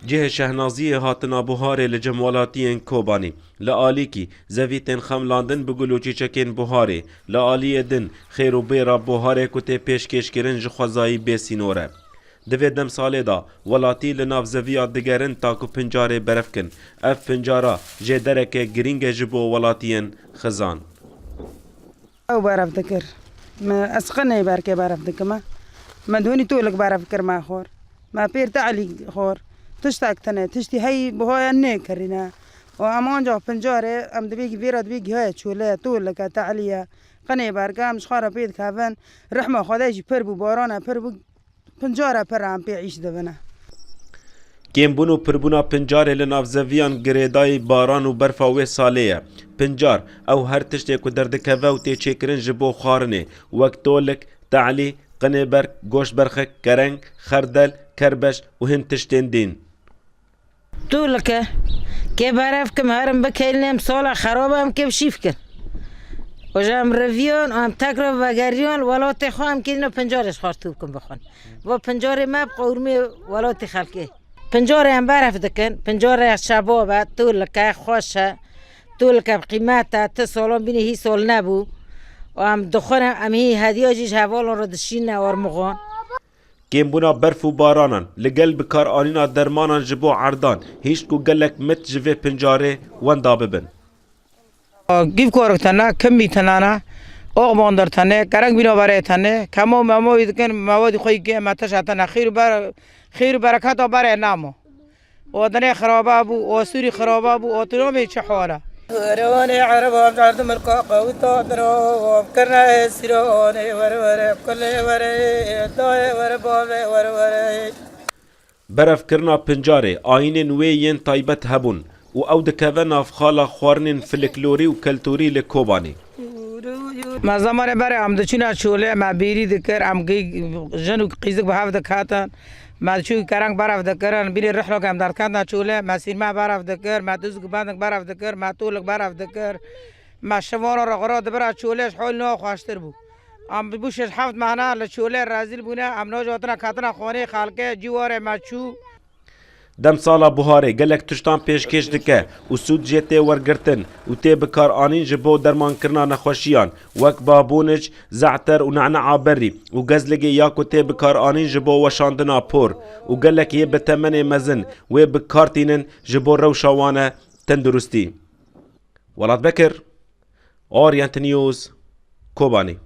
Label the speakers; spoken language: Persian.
Speaker 1: جه شهنازی هاتنا بوهاره لجمالاتین کوبانی لآلیکی زویتن خملاندن بگلوچی چکین بوهاره لآلی دن خیر و بیرا بوهاره کته پیشکش کرن جخوازایی بیسینوره دوی دم ساله دا ولاتی لناف زویات دگرن تاکو پنجاره برف کن اف پنجارا جه درک گرینگ جبو ولاتین خزان
Speaker 2: او بعرف ذكر ما اسقني بركي بعرف ذكر ما دوني تولك بعرف ذكر ما خور ما بير تعلي خور تشتاك تنا تشتي هاي بهاي النكرنا وامان جا بنجاره ام دبيك فيرا دبيك هاي شوله تولك تعليا قني بركه مش خارا بيد كافن رحمه خدايش بربو بارانا بربو بنجاره برام بيعيش دبنا
Speaker 1: کمبونو پربونا پنجاره لناف زویان گریدای باران و برفا و سالیه پنجار او هر تشتی که دردکوه و تی چکرن جبو خارنه وقت تولک تعلی قنبر گوش برخک کرنگ خردل کربش و هن تشتین دین
Speaker 3: تولك كي بعرف كم هرم بكيلنم صالح خرابة هم كيف شيفكن وجام رفيون وهم تقرب وقريون ولا تخوام كينو پنجارش خارتوبكم بخون و پنجاري ما بقورمي ولا تخلقه پنجاري هم بعرف دكن پنجاري شبابه تولك خوشه تولك بقيمته تسالون بيني هي سال نبو وهم دخونه هم هي هدياجيش هوالون رو دشين ورمغان
Speaker 1: کمبونا برف و بارانان لگل بکار آنینا درمانان جبو عردان هیچ کو گلک مت جوه پنجاره وندا ببن
Speaker 4: گیف کارک تنه کمی تنانا آق باندر تنه کرنگ بینا برای تنه کمو ممو ایدکن مواد خویی که متش تنه خیر برکت برای نامو و دنیا خرابه بو و سوری خرابه بو و تنومی چه حاله
Speaker 5: وروني عربهم جعلت ملكا قويتا درو كرنا سيروني ور كل ور داي ور بابي ور
Speaker 1: برف کرنا پنجاره آینن وین تایبت هبون و او دکوه نافخالا خوارنن فلکلوری و کلتوری لکوبانی
Speaker 4: ما زمان برای هم دچینا چوله ما بیری دکر هم جنو قیزک به هفت دکاتن ما چوی کرنگ برف دکرن بیری رحلو که هم درد کندن چوله ما سینما برف دکر ما دوزک بندک برف دکر ما طولک برف دکر ما شوارا رغرا دبر چولهش حال نو خواشتر بو ام بوشش هفت مهنا لچوله رازیل بونه ام نو جاتنا کاتنا خانه خالقه جواره ما چو
Speaker 1: دم سالا بوهاره گلک تشتان پیشکش دکه و سود جیته ورگرتن و تی بکار آنین جبو درمان کرنا نخوشیان وک بابونج زعتر و نعنعا بری و گزلگی یاکو تی بکار آنین جبو وشاندنا پور و گلک یه بتمن مزن و بکارتینن جبو روشاوانه تندرستی ولاد بکر اورینت نیوز کوبانی